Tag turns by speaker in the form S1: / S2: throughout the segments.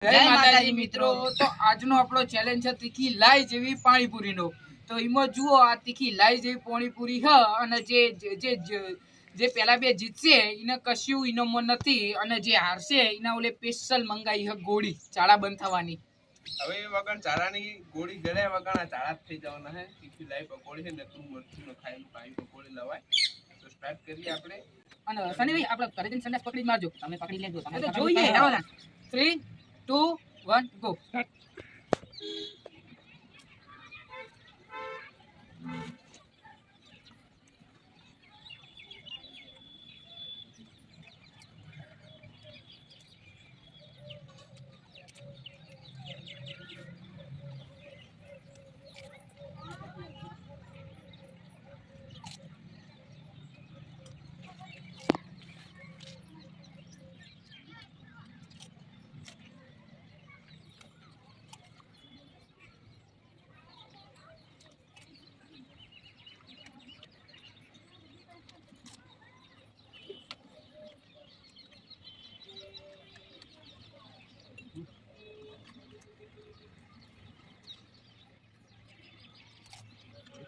S1: જય માતાજી મિત્રો। તો આજનો આપણો ચેલેન્જ છે તીખી લાઈ જેવી પાણીપુરીનો। તો એમાં જુઓ આ તીખી લાઈ જેવી પાણીપુરી હ અને જે પેલા બે જીતશે એને કશું ઇનામમાં નથી અને જે હારશે એના ઓલે સ્પેશિયલ મંગાઈ હ ગોળી ચાળા બંધ થવાની।
S2: હવે વગર ચારાની ગોળી ગળ્યા વગર આ ચાળા થઈ જવાના હે। તીખી લાઈ પકોડી છે ને તું મરચું ન ખાયેલું પાણી પકોડી લવાય। તો સ્ટાર્ટ કરીએ આપણે।
S1: અને સનીભાઈ આપણે ઘરે જઈને સંડાસ પકડી મારજો, તમે પકડી લેજો, તમે તો જોઈએ। આવો ના 3 2 1 ગો।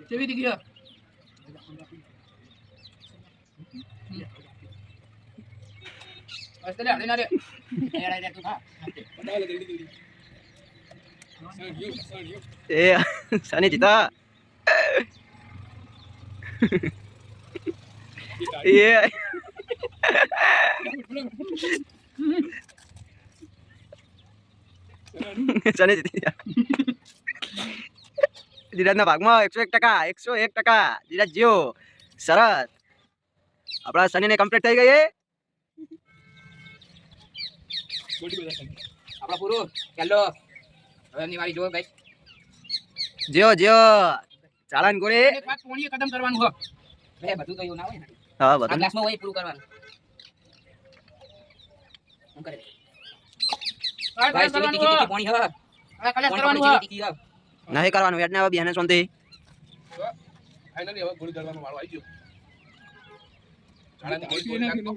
S1: કેવી દીધી અસ્તલે આલે ના રે એડા રે તું ખા
S3: એ સની જીતા એ સની જીતી ધીરજના ભાગમાં 101% ધીરજ જીઓ સરસ આપણા સનીને કમ્પ્લીટ થઈ ગઈ
S1: આપડા પૂરો ચાલો હવે ની વારી જો ગાઈસ
S3: જીઓ જીઓ ચાલાન ગોળી
S1: એક વાત પોણીએ કદમ કરવાનું હો બે બધું તો એવું ના હોય ને
S3: હા
S1: આ
S3: બધું
S1: ગ્લાસમાં હોય પૂરું કરવાનું હું કરે ગાઈસ તીખી પોણી હો આ કલાસ કરવાનું હો
S3: નહીં કરવાનું એડને હવે બિહાને સોંતી
S2: ફાઇનલી હવે ગોળી ગળવાનો વાળો આવી ગયો। ચાળાની ગોળી નાખતો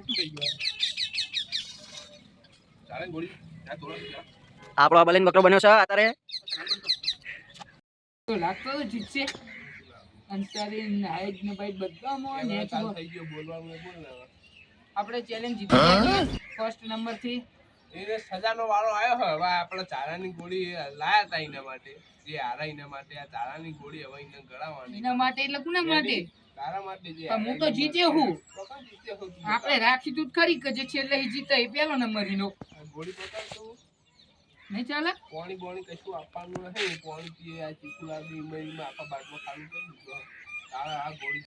S2: ચાળાની ગોળી આ તોડો
S3: આપણો બલીન બકરો બન્યો છે અત્યારે
S1: તો લાગતો જીતશે અંસારી નાઈટ ને ભાઈ બધામાં ને
S2: ચાલ થઈ ગયો બોલવાનું બોલ ને
S1: આપણે ચેલેન્જ જીતી ગયા ફર્સ્ટ નંબર થી
S2: એને સજાનો વાળો આવ્યો હવે આપણે ચાળાની ગોળી લાયા હતા એના માટે જે હારા એના માટે આ ચાળાની ગોળી હવે એને ગળાવવાની
S1: એના માટે એટલે કોના માટે
S2: તારા માટે જે
S1: પણ હું તો જીત્યો હું
S2: પકડ જીત્યો હું
S1: આપણે રાખી તું ખરી કે જે છેલ્લે જીતે એ પહેલો નંબર ઈનો
S2: ગોળી પકડ તો
S1: નહીં ચાલે
S2: પાણી બોણી કશું આપવાનું નથી પાણી પીએ આ ચીકુ લાગી મેં આખા બાટલો ખાલી કરી દીધો તારા આ ગોળી